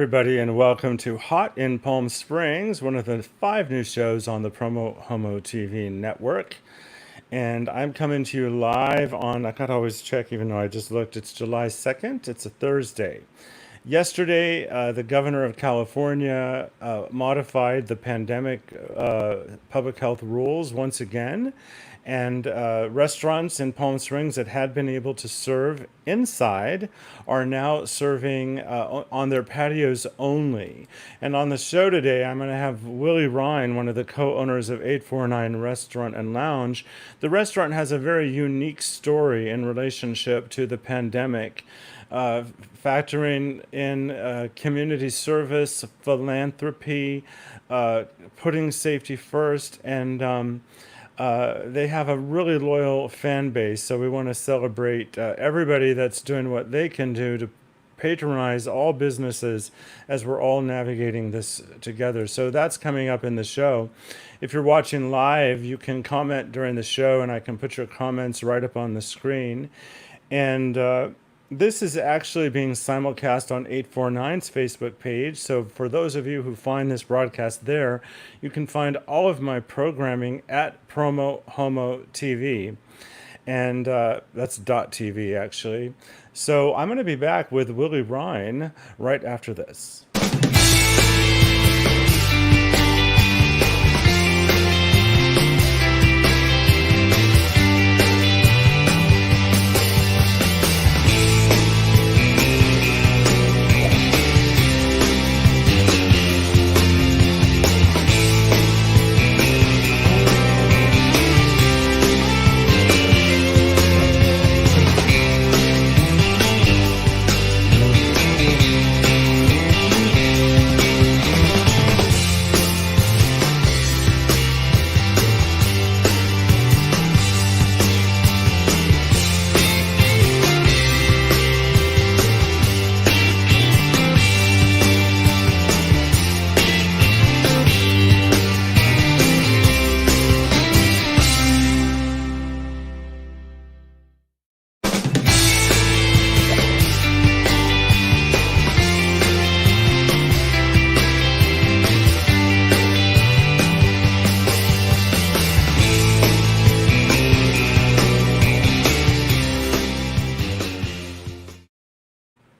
everybody, and welcome to Hot in Palm Springs, one of the 5 new shows on the PromoHomo.TV network. And I'm coming to you live on, I gotta always check, even though I just looked, it's July 2nd. It's a Thursday. Yesterday, the governor of California modified the pandemic public health rules once again. And restaurants in Palm Springs that had been able to serve inside are now serving on their patios only. And on the show today, I'm going to have Willie Rhine, one of the co-owners of 849 Restaurant and Lounge. The restaurant has a very unique story in relationship to the pandemic. Factoring in community service, philanthropy, putting safety first, and they have a really loyal fan base. So we want to celebrate everybody that's doing what they can do to patronize all businesses as we're all navigating this together. So that's coming up in the show. If you're watching live, you can comment during the show, and I can put your comments right up on the screen. And this is actually being simulcast on 849's Facebook page. So for those of you who find this broadcast there, you can find all of my programming at PromoHomo.TV. And that's .tv, actually. So I'm going to be back with Willie Rhine right after this.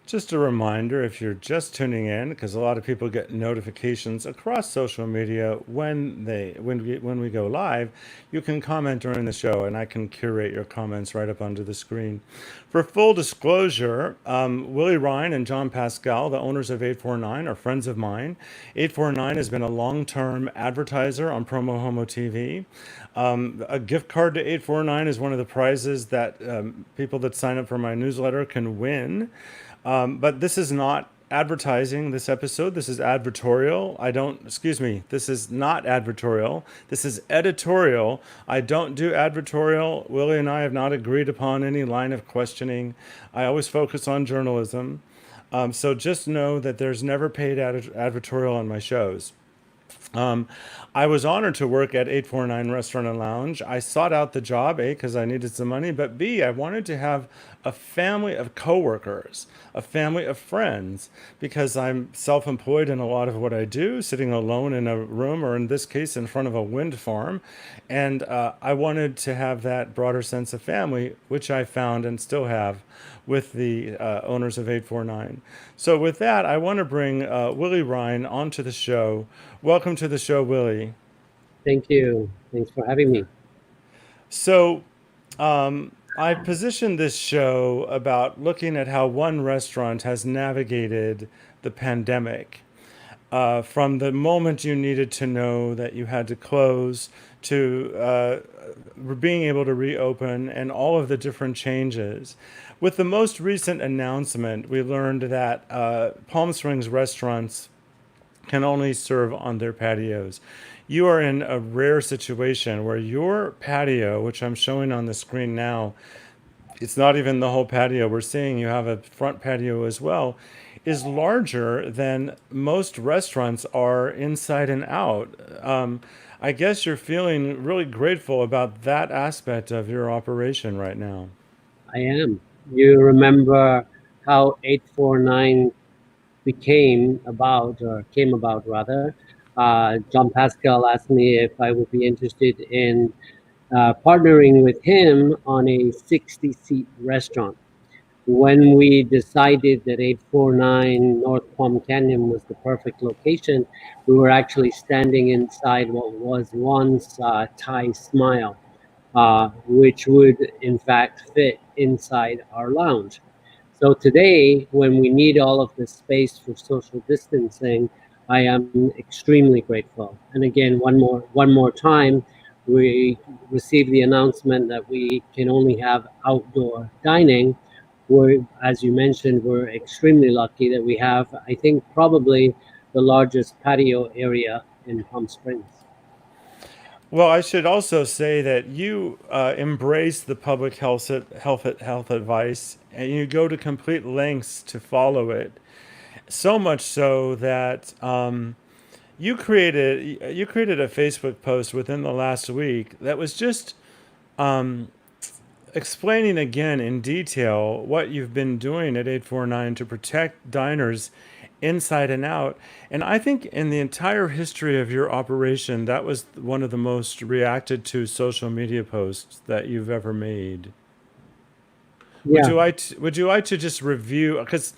Just a reminder, if you're just tuning in, because a lot of people get notifications across social media when we go live, you can comment during the show, and I can curate your comments right up onto the screen. For full disclosure, Willie Rhine and John Pascal, the owners of 849, are friends of mine. 849 has been a long-term advertiser on PromoHomo TV. A gift card to 849 is one of the prizes that people that sign up for my newsletter can win. But this is not advertising, this episode. This is advertorial. This is not advertorial. This is editorial. I don't do advertorial. Willie and I have not agreed upon any line of questioning. I always focus on journalism. So just know that there's never paid advertorial on my shows. I was honored to work at 849 Restaurant and Lounge. I sought out the job, A, because I needed some money, but B, I wanted to have a family of coworkers, a family of friends, because I'm self-employed in a lot of what I do, sitting alone in a room, or in this case, in front of a wind farm. And I wanted to have that broader sense of family, which I found and still have with the owners of 849. So with that, I want to bring Willie Rhine onto the show. Welcome to the show, Willie. Thank you. Thanks for having me. So I positioned this show about looking at how one restaurant has navigated the pandemic. From the moment you needed to know that you had to close to being able to reopen and all of the different changes. With the most recent announcement, we learned that Palm Springs restaurants can only serve on their patios. You are in a rare situation where your patio, which I'm showing on the screen now, it's not even the whole patio. We're seeing you have a front patio as well, is larger than most restaurants are inside and out. I guess you're feeling really grateful about that aspect of your operation right now. I am. You remember how 849 came about rather. John Pascal asked me if I would be interested in partnering with him on a 60-seat restaurant. When we decided that 849 North Palm Canyon was the perfect location, we were actually standing inside what was once Thai Smile, which would in fact fit inside our lounge. So today, when we need all of the space for social distancing, I am extremely grateful. And again, one more time, we received the announcement that we can only have outdoor dining. As you mentioned, we're extremely lucky that we have, I think, probably the largest patio area in Palm Springs. Well, I should also say that you embrace the public health advice, and you go to complete lengths to follow it. So much so that you created a Facebook post within the last week that was just explaining again in detail what you've been doing at 849 to protect diners inside and out. And I think in the entire history of your operation, that was one of the most reacted to social media posts that you've ever made. Would Yeah, you like to just review, because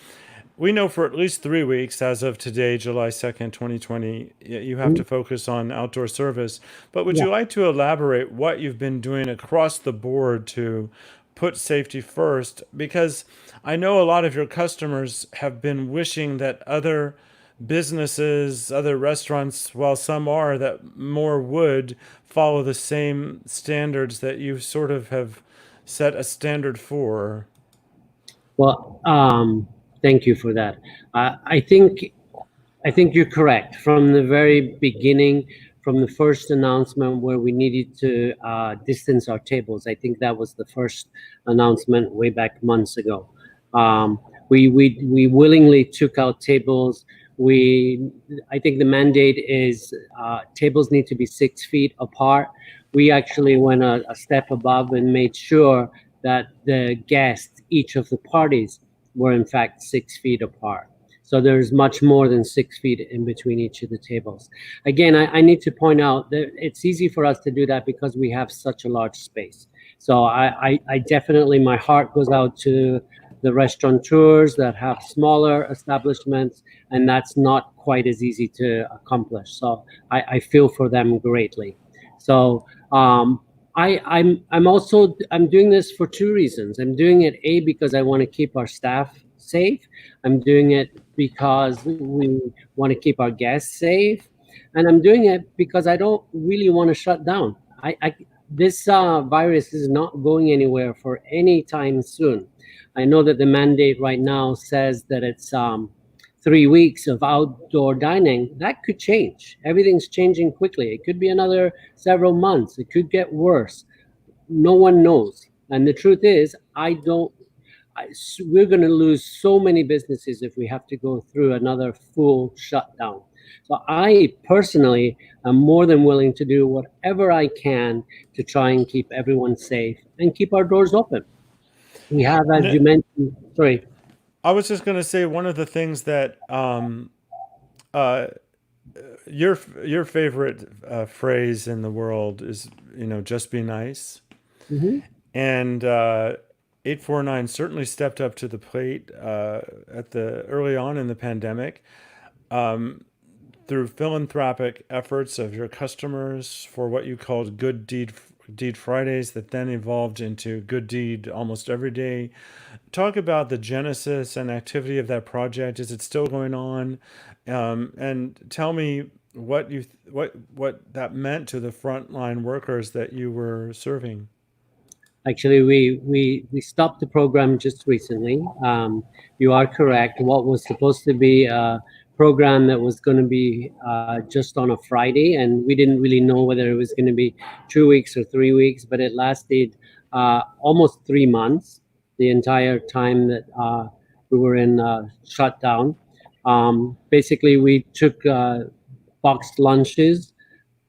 we know for at least 3 weeks as of today, July 2nd, 2020, you have mm, to focus on outdoor service. But would yeah. you like to elaborate what you've been doing across the board to put safety first? Because I know a lot of your customers have been wishing that other businesses, other restaurants, while some are, that more would follow the same standards that you sort of have set a standard for. Well, thank you for that. I think you're correct. From the very beginning, from the first announcement where we needed to distance our tables, I think that was the first announcement way back months ago. Um, we willingly took out tables. I think the mandate is tables need to be 6 feet apart. We actually went a step above and made sure that the guests, each of the parties, were in fact 6 feet apart. So there's much more than 6 feet in between each of the tables. Again, I need to point out that it's easy for us to do that because we have such a large space. So I definitely, my heart goes out to the restaurateurs that have smaller establishments, and that's not quite as easy to accomplish. So I feel for them greatly. So I'm doing this for two reasons. I'm doing it because I want to keep our staff safe. I'm doing it because we want to keep our guests safe, and I'm doing it because I don't really want to shut down. This virus is not going anywhere for any time soon. I know that the mandate right now says that it's 3 weeks of outdoor dining. That could change. Everything's changing quickly. It could be another several months. It could get worse. No one knows. And the truth is, we're going to lose so many businesses if we have to go through another full shutdown. So I personally am more than willing to do whatever I can to try and keep everyone safe and keep our doors open. We have, as you mentioned, sorry. I was just going to say one of the things that uh, your favorite phrase in the world is, just be nice. Mhm. And 849 certainly stepped up to the plate at the early on in the pandemic through philanthropic efforts of your customers for what you called Good Deed Fridays, that then evolved into Good Deed Almost Every Day. Talk about the genesis and activity of that project. Is it still going on? And tell me what that meant to the frontline workers that you were serving. Actually, we stopped the program just recently. You are correct. What was supposed to be a program that was going to be just on a Friday, and we didn't really know whether it was going to be 2 weeks or 3 weeks, but it lasted almost 3 months, the entire time that we were in shutdown. Basically, we took boxed lunches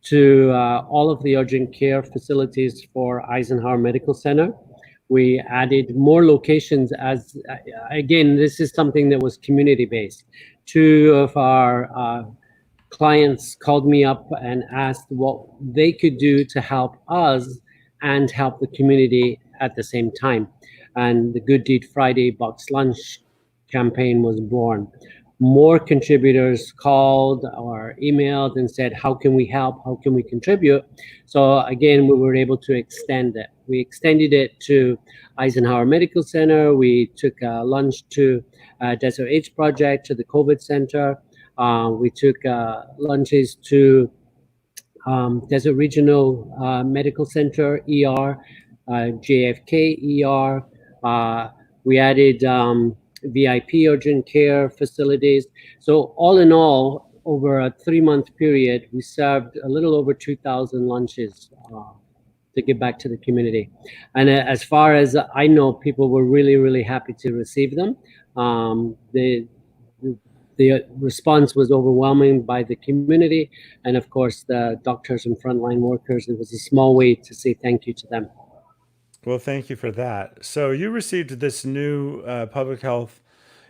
to all of the urgent care facilities for Eisenhower Medical Center. We added more locations again, this is something that was community based. two of our clients called me up and asked what they could do to help us and help the community at the same time. And the Good Deed Friday Box Lunch campaign was born. More contributors called or emailed and said, how can we help? How can we contribute? So again, we were able to extend it. We extended it to Eisenhower Medical Center. We took lunch to Desert Age Project, to the COVID Center. We took lunches to Desert Regional Medical Center, ER, JFK ER. We added VIP urgent care facilities. So all in all, over a 3-month period, we served a little over 2,000 lunches to give back to the community. And as far as I know, people were really, really happy to receive them. The response was overwhelming by the community, and of course the doctors and frontline workers. It was a small way to say thank you to them. Well, thank you for that. So you received this new public health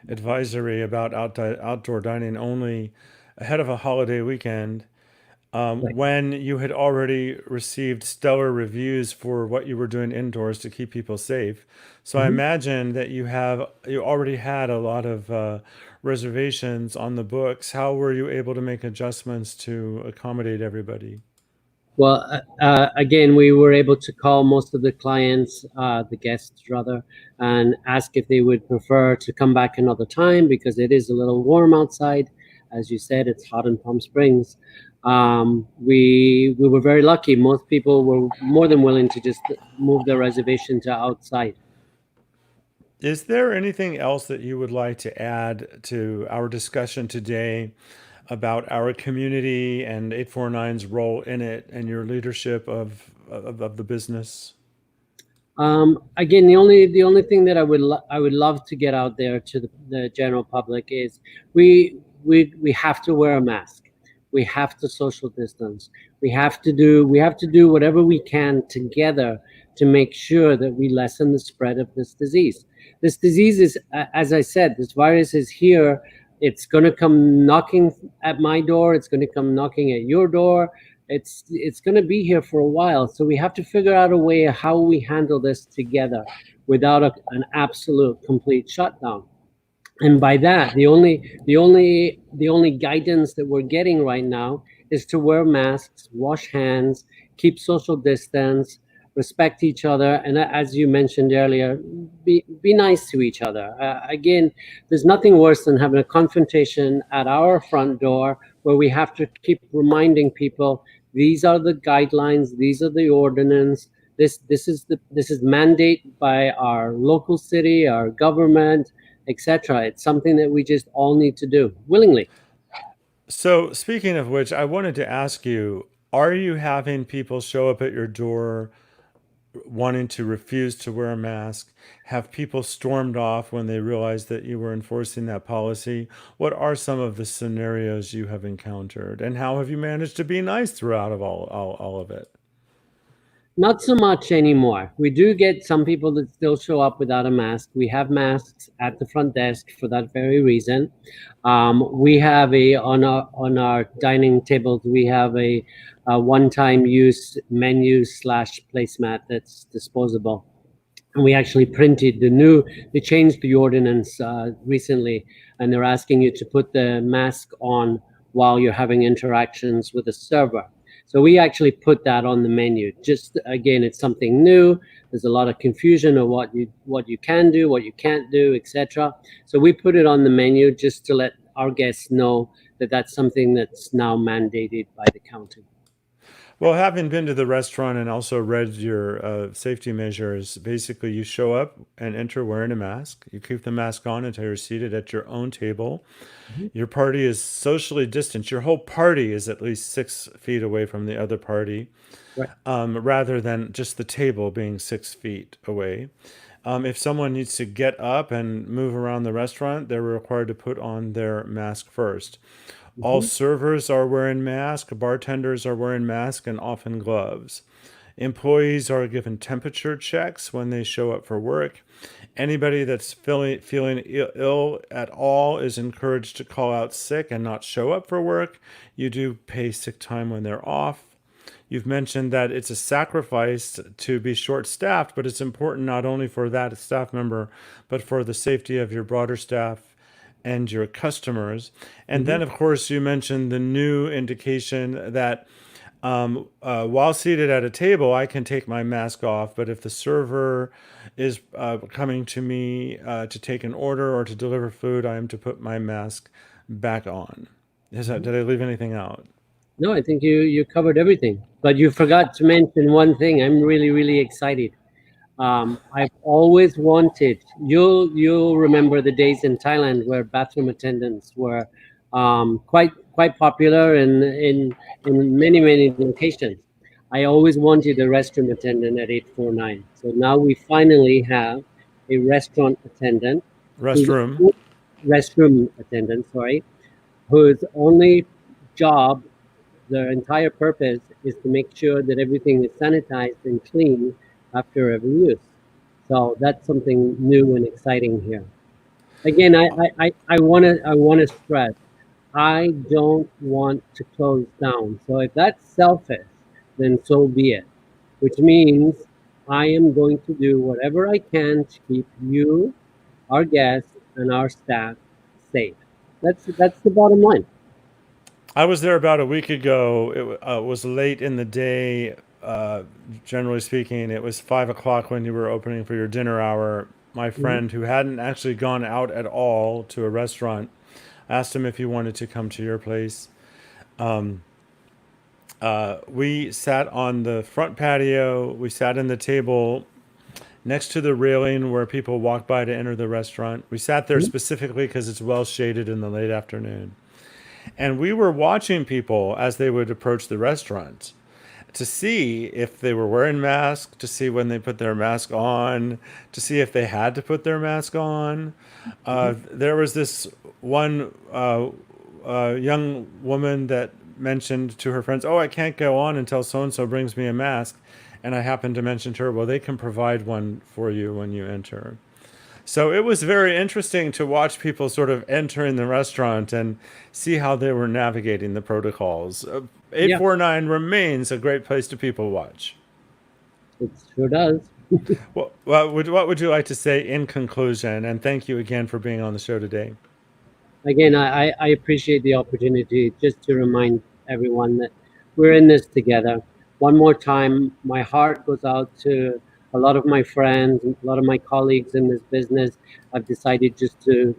advisory about outdoor dining only ahead of a holiday weekend, Right. when you had already received stellar reviews for what you were doing indoors to keep people safe. So I Mhm. imagine that you already had a lot of reservations on the books. How were you able to make adjustments to accommodate everybody? Well, again, we were able to call most of the clients, the guests rather, and ask if they would prefer to come back another time because it is a little warm outside. As you said, it's hot in Palm Springs. We were very lucky. Most people were more than willing to just move their reservation to outside. Is there anything else that you would like to add to our discussion today about our community and 849's role in it and your leadership of the business? Again, the only thing that I would love to get out there to the general public is we have to wear a mask. We have to social distance. We have to do whatever we can together to make sure that we lessen the spread of this disease. This disease is, as I said, this virus is here. It's going to come knocking at my door. It's going to come knocking at your door. It's going to be here for a while, so we have to figure out a way how we handle this together without an absolute complete shutdown. And by that, the only guidance that we're getting right now is to wear masks, wash hands, keep social distance, respect each other, and as you mentioned earlier, be nice to each other. Again, there's nothing worse than having a confrontation at our front door where we have to keep reminding people these are the guidelines, these are the ordinance. This is mandate by our local city, our government, etc. It's something that we just all need to do willingly. So, speaking of which, I wanted to ask you, are you having people show up at your door wanting to refuse to wear a mask? Have people stormed off when they realized that you were enforcing that policy? What are some of the scenarios you have encountered, and how have you managed to be nice throughout of all of it? Not so much anymore. We do get some people that still show up without a mask. We have masks at the front desk for that very reason. We have on our dining tables. We have a one-time use menu slash placemat that's disposable. And we actually printed they changed the ordinance recently, and they're asking you to put the mask on while you're having interactions with a server. So we actually put that on the menu. Just again, it's something new. There's a lot of confusion of what you can do, what you can't do, etc. So we put it on the menu just to let our guests know that that's something that's now mandated by the county. Well, having been to the restaurant and also read your safety measures, basically you show up and enter wearing a mask. You keep the mask on until you're seated at your own table. Mhm. Your party is socially distanced. Your whole party is at least 6 feet away from the other party, Right. rather than just the table being 6 feet away. If someone needs to get up and move around the restaurant, they're required to put on their mask first. All Mhm. servers are wearing masks, bartenders are wearing masks, and often gloves. Employees are given temperature checks when they show up for work. Anybody that's feeling ill at all is encouraged to call out sick and not show up for work. You do pay sick time when they're off. You've mentioned that it's a sacrifice to be short-staffed, but it's important not only for that staff member, but for the safety of your broader staff and your customers. And then, of course, you mentioned the new indication that while seated at a table, I can take my mask off, but if the server is coming to me to take an order or to deliver food, I am to put my mask back on. Did I leave anything out? No, I think you covered everything, but you forgot to mention one thing. I'm really excited. I've always wanted. You'll remember the days in Thailand where bathroom attendants were quite popular in many locations. I always wanted a restroom attendant at 849. So now we finally have a restaurant attendant, whose Restroom. restroom attendant, sorry, whose only job, their entire purpose is to make sure that everything is sanitized and clean after every use. So that's something new and exciting here. Again, I wanna stress, I don't want to close down. So if that's selfish, then so be it. Which means I am going to do whatever I can to keep you, our guests, and our staff safe. That's the bottom line. I was there about a week ago. It was late in the day. Generally speaking, it was 5 o'clock when you were opening for your dinner hour. My friend, who hadn't actually gone out at all to a restaurant, asked him if he wanted to come to your place. We sat on the front patio. We sat in the table next to the railing where people walk by to enter the restaurant. We sat there specifically because it's well shaded in the late afternoon. And we were watching people as they would approach the restaurant to see if they were wearing masks, to see when they put their mask on, to see if they had to put their mask on. There was this one young woman that mentioned to her friends, "Oh, I can't go on until so-and-so brings me a mask." And I happened to mention to her, "Well, they can provide one for you when you enter." So it was very interesting to watch people sort of entering the restaurant and see how they were navigating the protocols. Yeah, 849 remains a great place to people watch. it sure does. What would you like to say in conclusion? And thank you again for being on the show today. Again, I appreciate the opportunity just to remind everyone that we're in this together. One more time, my heart goes out to a lot of my friends, a lot of my colleagues in this business. I've decided just to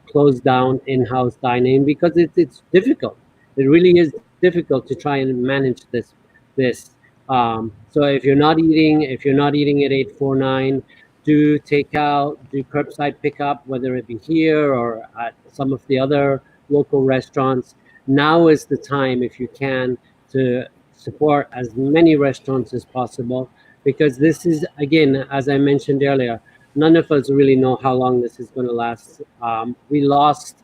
close down in-house dining because it's difficult. It really is difficult to try and manage this. So if you're not eating at 849, do takeout, do curbside pickup, whether it be here or at some of the other local restaurants. Now is the time, if you can, to support as many restaurants as possible, because this is, again, as I mentioned earlier, none of us really know how long this is going to last. We lost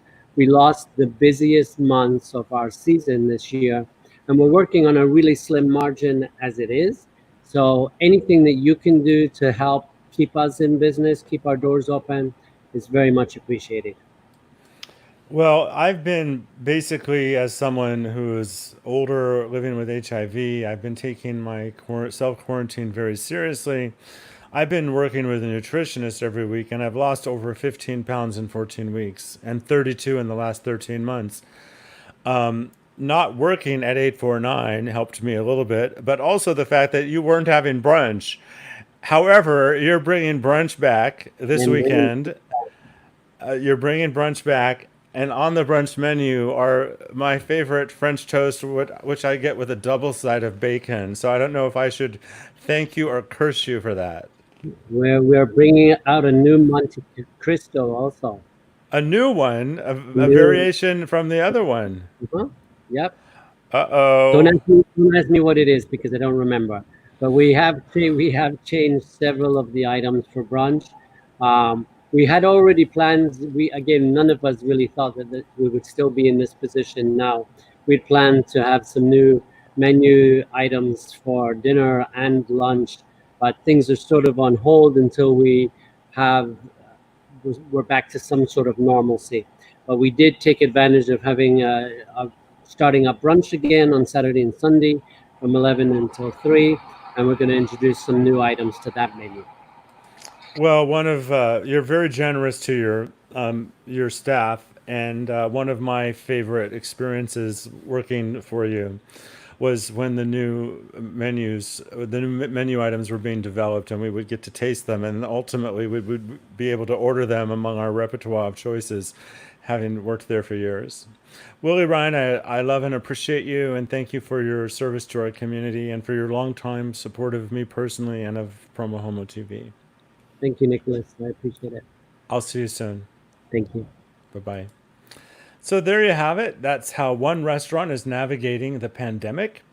the busiest months of our season this year, and we're working on a really slim margin as it is. So anything that you can do to help keep us in business, keep our doors open, is very much appreciated. Well, I've been basically, as someone who is older, living with HIV, I've been taking my self-quarantine very seriously. I've been working with a nutritionist every week, and I've lost over 15 pounds in 14 weeks and 32 in the last 13 months. Not working at 849 helped me a little bit, but also the fact that you weren't having brunch. However, you're bringing brunch back this And then, weekend. You're bringing brunch back, and on the brunch menu are my favorite French toast, which I get with a double side of bacon. So I don't know if I should thank you or curse you for that. we're bringing out a new Monte Cristo also. A new one, a New, variation from the other one. uh-huh, yep. Uh oh. Don't ask me what it is because I don't remember. But we have changed several of the items for brunch. We had already plans. We again, none of us really thought that we would still be in this position now. We'd planned to have some new menu items for dinner and lunch, but things are sort of on hold until we're back to some sort of normalcy. But we did take advantage of having starting up brunch again on Saturday and Sunday from 11 until 3, and we're going to introduce some new items to that menu. Well, you're very generous to your staff, and one of my favorite experiences working for you was when the new menu items were being developed, and we would get to taste them, and ultimately we would be able to order them among our repertoire of choices, having worked there for years. Willie Rhine, I love and appreciate you, and thank you for your service to our community and for your long time support of me personally and of PromoHomo TV. Thank you, Nicholas. I appreciate it. I'll see you soon. Thank you. Bye bye. So there you have it. That's how one restaurant is navigating the pandemic.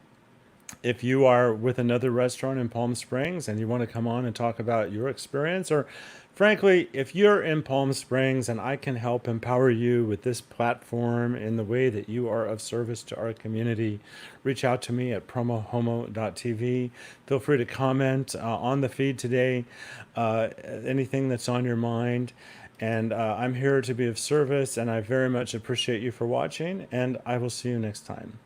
If you are with another restaurant in Palm Springs and you want to come on and talk about your experience, or frankly, if you're in Palm Springs and I can help empower you with this platform in the way that you are of service to our community, reach out to me at PromoHomo.TV. Feel free to comment on the feed today, anything that's on your mind. And I'm here to be of service, and I very much appreciate you for watching, and I will see you next time.